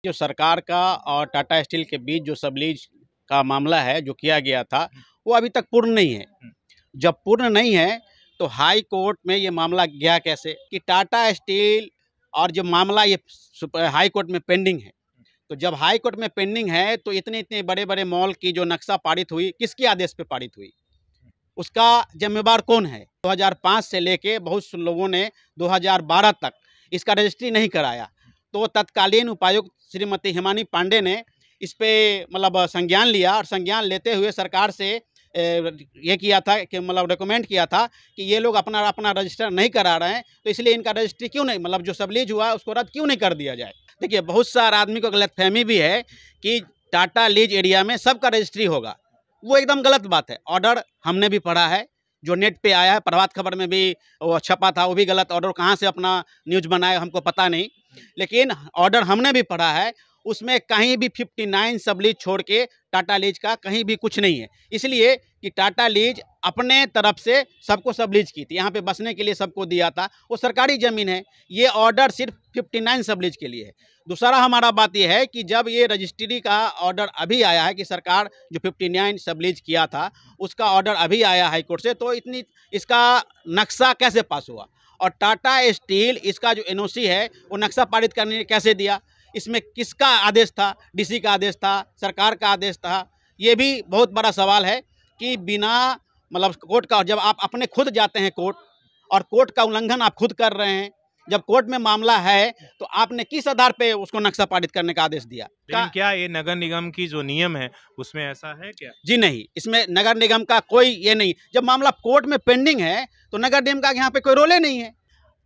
जो सरकार का और टाटा स्टील के बीच जो सबलीज का मामला है जो किया गया था वो अभी तक पूर्ण नहीं है। जब पूर्ण नहीं है तो हाई कोर्ट में ये मामला गया कैसे कि टाटा स्टील और जो मामला ये हाई कोर्ट में पेंडिंग है। तो जब हाई कोर्ट में पेंडिंग है तो इतने इतने बड़े बड़े मॉल की जो नक्शा पारित हुई किसके आदेश पे पारित हुई, उसका जिम्मेवार कौन है। 2005 से लेके बहुत से लोगों ने 2012 तक इसका रजिस्ट्री नहीं कराया। तो तत्कालीन उपायुक्त श्रीमती हिमानी पांडे ने इस पे मतलब संज्ञान लिया और संज्ञान लेते हुए सरकार से ये किया था कि मतलब रिकमेंड किया था कि ये लोग अपना अपना रजिस्टर नहीं करा रहे हैं, तो इसलिए इनका रजिस्ट्री क्यों नहीं, मतलब जो सबलीज हुआ उसको रद्द क्यों नहीं कर दिया जाए। देखिए, बहुत सारा आदमी को गलतफहमी भी है कि टाटा लीज एरिया में सबका रजिस्ट्री होगा, वो एकदम गलत बात है। ऑर्डर हमने भी पढ़ा है, जो नेट पे आया है, प्रभात खबर में भी वो छपा था, वो भी गलत ऑर्डर, कहाँ से अपना न्यूज़ बनाया हमको पता नहीं, लेकिन ऑर्डर हमने भी पढ़ा है। उसमें कहीं भी 59 सबलीज छोड़ के टाटा लीज का कहीं भी कुछ नहीं है, इसलिए कि टाटा लीज अपने तरफ से सबको सबलीज की थी, यहाँ पे बसने के लिए सबको दिया था, वो सरकारी ज़मीन है। ये ऑर्डर सिर्फ 59 सबलीज के लिए है। दूसरा हमारा बात यह है कि जब ये रजिस्ट्री का ऑर्डर अभी आया है कि सरकार जो 59 सबलीज किया था उसका ऑर्डर अभी आया हाई कोर्ट से, तो इतनी इसका नक्शा कैसे पास हुआ और टाटा स्टील इसका जो एनओसी है वो नक्शा पारित करने कैसे दिया, इसमें किसका आदेश था, डीसी का आदेश था, सरकार का आदेश था। ये भी बहुत बड़ा सवाल है कि बिना मतलब कोर्ट का, जब आप अपने खुद जाते हैं कोर्ट और कोर्ट का उल्लंघन आप खुद कर रहे हैं, जब कोर्ट में मामला है तो आपने किस आधार पे उसको नक्शा पारित करने का आदेश दिया। लेकिन क्या ये नगर निगम की जो नियम है उसमें ऐसा है क्या? जी नहीं, इसमें नगर निगम का कोई ये नहीं। जब मामला कोर्ट में पेंडिंग है तो नगर निगम का यहाँ पे कोई रोल ही नहीं है।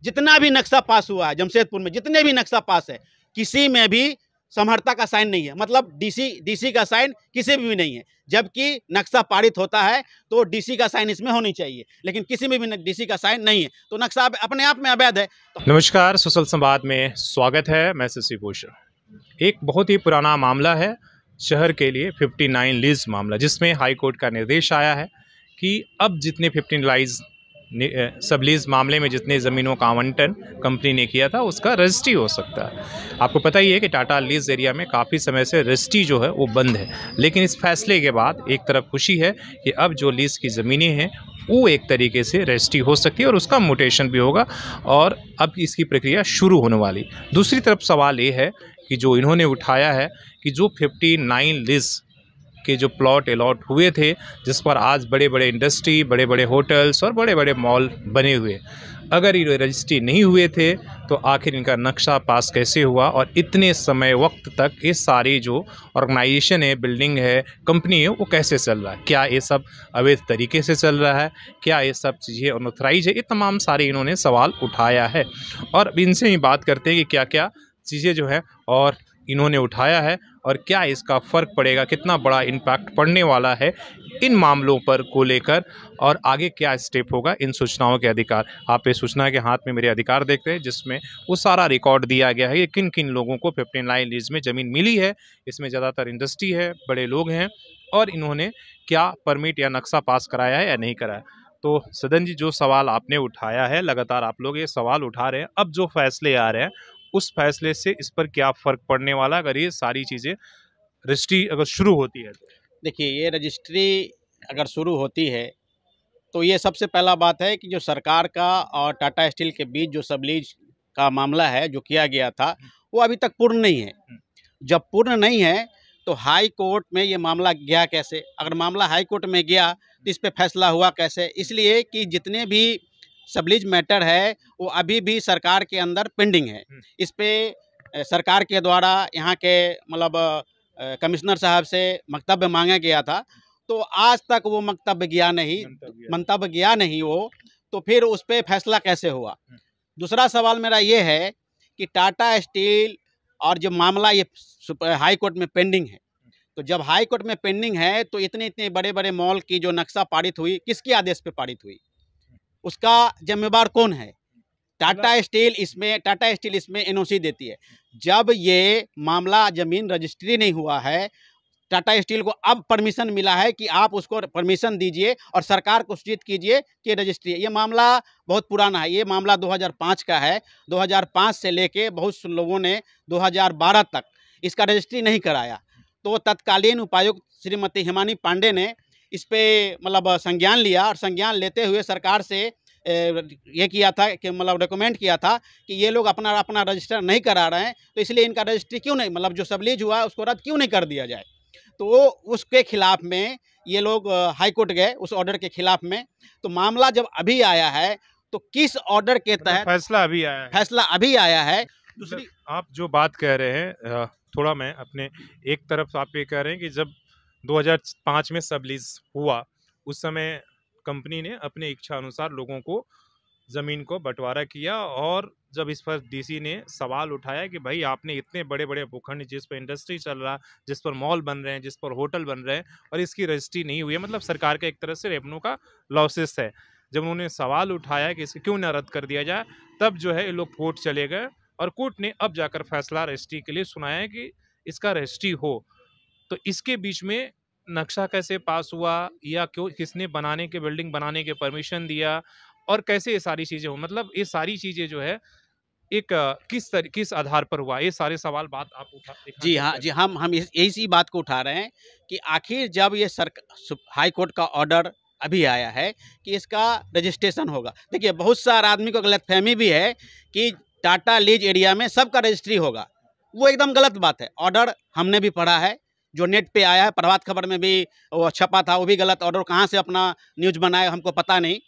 जितना भी नक्शा पास हुआ है जमशेदपुर में, जितने भी नक्शा पास है, किसी में भी समहर्ता का साइन नहीं है, मतलब डीसी का साइन किसी में भी नहीं है। जबकि नक्शा पारित होता है तो डीसी का साइन इसमें होनी चाहिए, लेकिन किसी में भी डीसी का साइन नहीं है, तो नक्शा अपने आप में अवैध है। नमस्कार, सोशल संवाद में स्वागत है। मैं शशि भूषण। एक बहुत ही पुराना मामला है शहर के लिए, 59 लीज मामला, जिसमें हाई कोर्ट का निर्देश आया है कि अब जितने 59 सबलीज मामले में जितने ज़मीनों का आवंटन कंपनी ने किया था उसका रजिस्ट्री हो सकता है। आपको पता ही है कि टाटा लीज एरिया में काफ़ी समय से रजिस्ट्री जो है वो बंद है, लेकिन इस फैसले के बाद एक तरफ खुशी है कि अब जो लीज की ज़मीनें हैं वो एक तरीके से रजिस्ट्री हो सकती है और उसका म्यूटेशन भी होगा और अब इसकी प्रक्रिया शुरू होने वाली। दूसरी तरफ सवाल ये है कि जो इन्होंने उठाया है कि जो 59 लीज के जो प्लॉट अलॉट हुए थे, जिस पर आज बड़े बड़े इंडस्ट्री, बड़े बड़े होटल्स और बड़े बड़े मॉल बने हुए, अगर ये रजिस्ट्री नहीं हुए थे तो आखिर इनका नक्शा पास कैसे हुआ और इतने समय वक्त तक ये सारी जो ऑर्गेनाइजेशन है, बिल्डिंग है, कंपनी है, वो कैसे चल रहा है? क्या ये सब अवैध तरीके से चल रहा है? क्या ये सब चीज़ें अनऑथराइज है? ये तमाम सारे इन्होंने सवाल उठाया है और अब इनसे ही बात करते हैं कि क्या क्या चीज़ें जो है और इन्होंने उठाया है और क्या इसका फ़र्क पड़ेगा, कितना बड़ा इम्पैक्ट पड़ने वाला है इन मामलों पर को लेकर और आगे क्या स्टेप होगा इन सूचनाओं के अधिकार। आप इस सूचना के हाथ में मेरे अधिकार देखते हैं, जिसमें वो सारा रिकॉर्ड दिया गया है कि किन किन लोगों को 59 लीज में ज़मीन मिली है। इसमें ज़्यादातर इंडस्ट्री है, बड़े लोग हैं और इन्होंने क्या परमिट या नक्शा पास कराया है या नहीं कराया। तो सदन जी, जो सवाल आपने उठाया है, लगातार आप लोग ये सवाल उठा रहे हैं, अब जो फैसले आ रहे हैं उस फैसले से इस पर क्या फ़र्क पड़ने वाला अगर ये सारी चीज़ें रजिस्ट्री अगर शुरू होती है तो? देखिए, ये रजिस्ट्री अगर शुरू होती है तो ये सबसे पहला बात है कि जो सरकार का और टाटा स्टील के बीच जो सबलीज का मामला है जो किया गया था वो अभी तक पूर्ण नहीं है। जब पूर्ण नहीं है तो हाई कोर्ट में ये मामला गया कैसे, अगर मामला हाई कोर्ट में गया तो इस पे फैसला हुआ कैसे, इसलिए कि जितने भी सबलीज मैटर है वो अभी भी सरकार के अंदर पेंडिंग है। इस पे सरकार के द्वारा यहाँ के मतलब कमिश्नर साहब से वक्तव्य मांगा गया था, तो आज तक वो मंतव्य गया नहीं वो, तो फिर उस पर फैसला कैसे हुआ। दूसरा सवाल मेरा ये है कि टाटा स्टील और जो मामला ये हाई कोर्ट में पेंडिंग है, तो जब हाई कोर्ट में पेंडिंग है तो इतने इतने बड़े बड़े मॉल की जो नक्शा पारित हुई किसके आदेश पे पारित हुई, उसका जिम्मेवार कौन है। टाटा स्टील इसमें एनओसी देती है। जब ये मामला जमीन रजिस्ट्री नहीं हुआ है, टाटा स्टील को अब परमिशन मिला है कि आप उसको परमिशन दीजिए और सरकार को सूचित कीजिए कि रजिस्ट्री है। ये मामला बहुत पुराना है, ये मामला 2005 का है। 2005 से लेके बहुत से लोगों ने 2012 तक इसका रजिस्ट्री नहीं कराया। तो तत्कालीन उपायुक्त श्रीमती हिमानी पांडे ने इस पे मतलब संज्ञान लिया और संज्ञान लेते हुए सरकार से ये किया था कि मतलब रिकमेंड किया था कि ये लोग अपना अपना रजिस्टर नहीं करा रहे हैं, तो इसलिए इनका रजिस्ट्री क्यों नहीं, मतलब जो सबलीज हुआ है उसको रद्द क्यों नहीं कर दिया जाए। तो उसके खिलाफ में ये लोग हाई कोर्ट गए उस ऑर्डर के खिलाफ में। तो मामला जब अभी आया है तो किस ऑर्डर के तहत फैसला अभी आया है। दूसरी आप जो बात कह रहे हैं, थोड़ा मैं अपने एक तरफ आप ये कह रहे हैं कि जब 2005 में सबलीज हुआ उस समय कंपनी ने अपने इच्छा अनुसार लोगों को ज़मीन को बंटवारा किया, और जब इस पर डीसी ने सवाल उठाया कि भाई आपने इतने बड़े बड़े भूखंड जिस पर इंडस्ट्री चल रहा, जिस पर मॉल बन रहे हैं, जिस पर होटल बन रहे हैं और इसकी रजिस्ट्री नहीं हुई है, मतलब सरकार का एक तरह से रेवेन्यू का लॉसेस है। जब उन्होंने सवाल उठाया कि इसे क्यों ना रद्द कर दिया जाए, तब जो है ये लोग कोर्ट चले गए और कोर्ट ने अब जाकर फैसला रजिस्ट्री के लिए सुनाया है कि इसका रजिस्ट्री हो। तो इसके बीच में नक्शा कैसे पास हुआ, या क्यों, किसने बनाने के बिल्डिंग बनाने के परमिशन दिया, और कैसे ये सारी चीजें हो, मतलब ये सारी चीजें जो है एक किस आधार पर हुआ, ये सारे सवाल बात आप उठा। जी हाँ, जी हम इसी बात को उठा रहे हैं कि आखिर जब ये हाई कोर्ट का ऑर्डर अभी आया है कि इसका रजिस्ट्रेशन होगा। देखिए बहुत सारा आदमी को गलतफहमी भी है कि टाटा लीज एरिया में सबका रजिस्ट्री होगा, वो एकदम गलत बात है। ऑर्डर हमने भी पढ़ा है, जो नेट पे आया है, प्रभात खबर में भी वो छपा था, वो भी गलत ऑर्डर, कहाँ से अपना न्यूज़ बनाए हमको पता नहीं,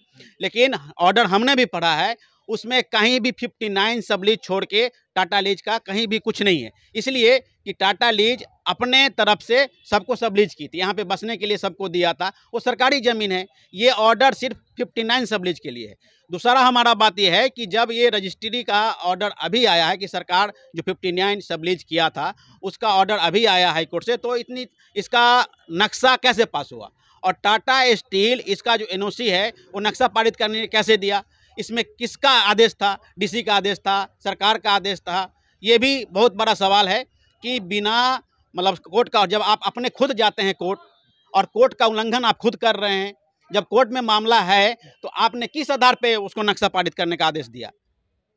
लेकिन ऑर्डर हमने भी पढ़ा है। उसमें कहीं भी 59 सबलीज छोड़ के टाटा लीज का कहीं भी कुछ नहीं है, इसलिए कि टाटा लीज अपने तरफ से सबको सबलीज की थी, यहाँ पे बसने के लिए सबको दिया था, वो सरकारी ज़मीन है। ये ऑर्डर सिर्फ 59 सबलीज के लिए है। दूसरा हमारा बात यह है कि जब ये रजिस्ट्री का ऑर्डर अभी आया है कि सरकार जो 59 सबलीज किया था उसका ऑर्डर अभी आया हाई कोर्ट से, तो इसका नक्शा कैसे पास हुआ, और टाटा स्टील इसका जो एनओसी है वो नक्शा पारित करने कैसे दिया, इसमें किसका आदेश था, डीसी का आदेश था, सरकार का आदेश था, ये भी बहुत बड़ा सवाल है। कि बिना मतलब कोर्ट का, जब आप अपने खुद जाते हैं कोर्ट और कोर्ट का उल्लंघन आप खुद कर रहे हैं, जब कोर्ट में मामला है तो आपने किस आधार पे उसको नक्शा पारित करने का आदेश दिया।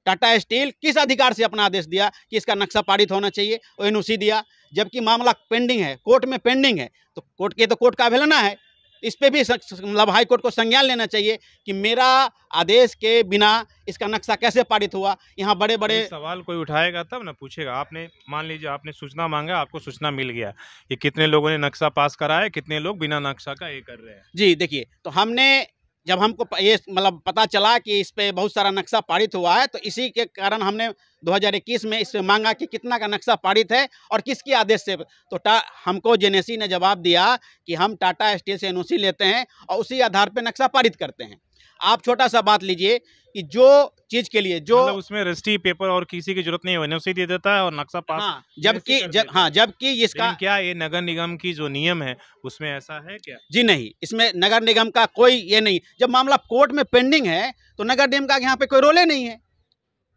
टाटा स्टील किस अधिकार से अपना आदेश दिया कि इसका नक्शा पारित होना चाहिए, वो एनओसी दिया, जबकि मामला पेंडिंग है, कोर्ट में पेंडिंग है, तो कोर्ट का अवहेलना है। इस पे भी मतलब हाई कोर्ट को संज्ञान लेना चाहिए कि मेरा आदेश के बिना इसका नक्शा कैसे पारित हुआ। यहाँ बड़े बड़े सवाल कोई उठाएगा तब ना पूछेगा। आपने मान लीजिए आपने सूचना मांगा, आपको सूचना मिल गया कि कितने लोगों ने नक्शा पास करा है, कितने लोग बिना नक्शा का ये कर रहे हैं। जी देखिए, तो हमने जब हमको ये मतलब पता चला कि इस पे बहुत सारा नक्शा पारित हुआ है, तो इसी के कारण हमने 2021 में इससे मांगा कि कितना का नक्शा पारित है और किसके आदेश से। तो हमको जेनेसी ने जवाब दिया कि हम टाटा स्टील से एनओसी लेते हैं और उसी आधार पे नक्शा पारित करते हैं। आप छोटा सा बात लीजिए कि जो चीज के लिए जो मतलब उसमें रजिस्ट्री पेपर और किसी की जरूरत नहीं है, एनओसी दे देता है और नक्शा पास। हाँ, जबकि इसका क्या ये नगर निगम की जो नियम है उसमें ऐसा है क्या? जी नहीं, इसमें नगर निगम का कोई ये नहीं। जब मामला कोर्ट में पेंडिंग है तो नगर निगम का यहाँ पे कोई रोले नहीं है।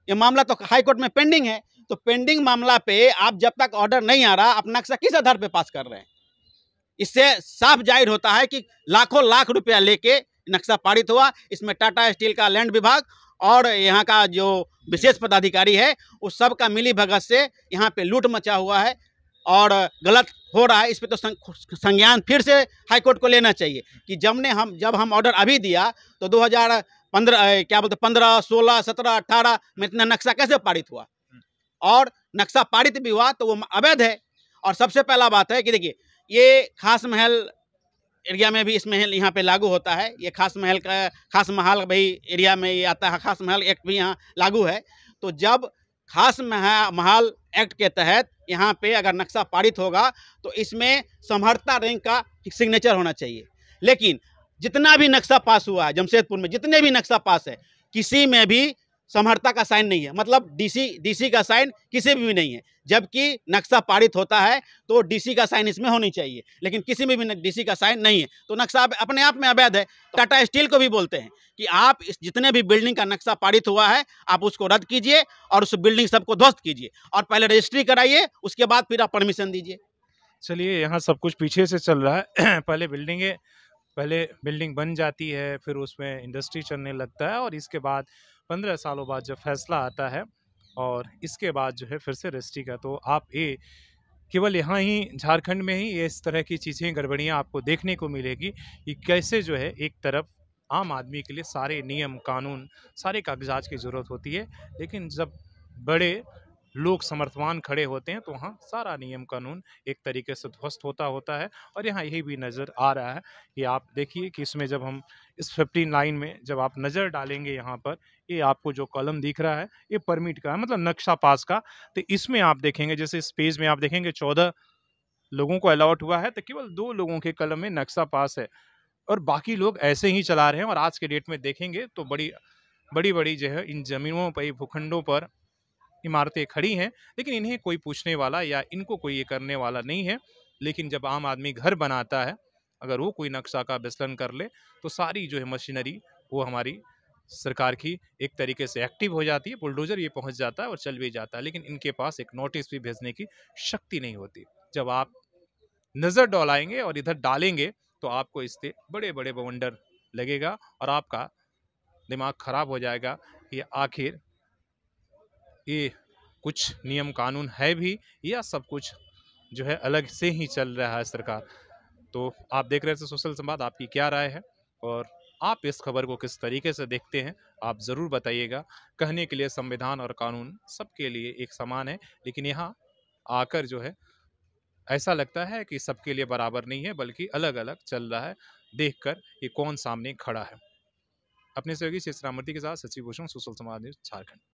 ये मामला तो हाई कोर्ट में पेंडिंग है, तो पेंडिंग मामला पे आप जब तक ऑर्डर नहीं आ रहा, आप नक्शा किस आधार पे पास कर रहे हैं। इससे साफ जाहिर होता है कि लाखों लाख रुपया लेके नक्शा पारित हुआ। इसमें टाटा स्टील का लैंड विभाग और यहाँ का जो विशेष पदाधिकारी है उस सब का मिली भगत से यहाँ पे लूट मचा हुआ है और गलत हो रहा है। इस पे तो संज्ञान फिर से हाई कोर्ट को लेना चाहिए कि जब हम ऑर्डर अभी दिया तो 2015 क्या बोलते 15, 16, 17, 18 में इतना नक्शा कैसे पारित हुआ, और नक्शा पारित भी हुआ तो वो अवैध है। और सबसे पहला बात है कि देखिए ये खास महल एरिया में भी इसमें यहाँ पे लागू होता है। ये खास महल भाई एरिया में ये आता है, खास महल एक्ट भी यहाँ लागू है। तो जब खास महल एक्ट के तहत यहाँ पे अगर नक्शा पारित होगा तो इसमें समहर्ता रैंक का सिग्नेचर होना चाहिए। लेकिन जितना भी नक्शा पास हुआ है जमशेदपुर में, जितने भी नक्शा पास है, किसी में भी समहर्ता का साइन नहीं है, मतलब डीसी का साइन किसी में भी नहीं है। जबकि नक्शा पारित होता है तो डीसी का साइन इसमें होनी चाहिए, लेकिन किसी में भी डीसी का साइन नहीं है, तो नक्शा अपने आप में अवैध है। टाटा स्टील को भी बोलते हैं कि आप जितने भी बिल्डिंग का नक्शा पारित हुआ है आप उसको रद्द कीजिए और उस बिल्डिंग सबको ध्वस्त कीजिए और पहले रजिस्ट्री कराइए, उसके बाद फिर आप परमिशन दीजिए। चलिए, यहाँ सब कुछ पीछे से चल रहा है। पहले बिल्डिंग बन जाती है, फिर उसमें इंडस्ट्री चलने लगता है, और इसके बाद 15 सालों बाद जब फैसला आता है और इसके बाद जो है फिर से रजिस्ट्री का, तो आप ये केवल यहाँ ही झारखंड में ही ये इस तरह की चीज़ें गड़बड़ियाँ आपको देखने को मिलेगी कि कैसे जो है एक तरफ आम आदमी के लिए सारे नियम कानून सारे कागजात की ज़रूरत होती है, लेकिन जब बड़े लोग समर्थवान खड़े होते हैं तो वहाँ सारा नियम कानून एक तरीके से ध्वस्त होता है। और यहाँ यही भी नज़र आ रहा है कि आप देखिए कि इसमें जब हम इस 15 में जब आप नज़र डालेंगे यहाँ पर, ये आपको जो कॉलम दिख रहा है ये परमिट का है, मतलब नक्शा पास का। तो इसमें आप देखेंगे जैसे इस पेज में आप देखेंगे 14 लोगों को अलॉट हुआ है, तो केवल 2 लोगों के कलम में नक्शा पास है और बाकी लोग ऐसे ही चला रहे हैं। और आज के डेट में देखेंगे तो बड़ी-बड़ी जो है इन ज़मीनों पे, भूखंडों पर इमारतें खड़ी हैं, लेकिन इन्हें कोई पूछने वाला या इनको कोई ये करने वाला नहीं है। लेकिन जब आम आदमी घर बनाता है, अगर वो कोई नक्शा का विचलन कर ले, तो सारी जो है मशीनरी वो हमारी सरकार की एक तरीके से एक्टिव हो जाती है, बुलडोज़र ये पहुँच जाता है और चल भी जाता है। लेकिन इनके पास एक नोटिस भी भेजने की शक्ति नहीं होती। जब आप नज़र दौड़ाएँगे और इधर डालेंगे, तो आपको इससे बड़े-बड़े बवंडर लगेगा और आपका दिमाग खराब हो जाएगा कि आखिर ये कुछ नियम कानून है भी या सब कुछ जो है अलग से ही चल रहा है सरकार। तो आप देख रहे थे सोशल संवाद, आपकी क्या राय है और आप इस खबर को किस तरीके से देखते हैं, आप ज़रूर बताइएगा। कहने के लिए संविधान और कानून सबके लिए एक समान है, लेकिन यहाँ आकर जो है ऐसा लगता है कि सबके लिए बराबर नहीं है बल्कि अलग-अलग चल रहा है। देखकर ये कौन सामने खड़ा है। अपने सहयोगी शेष राममूर्ति के साथ सचिव भूषण, सोशल संवाद न्यूज़, झारखंड।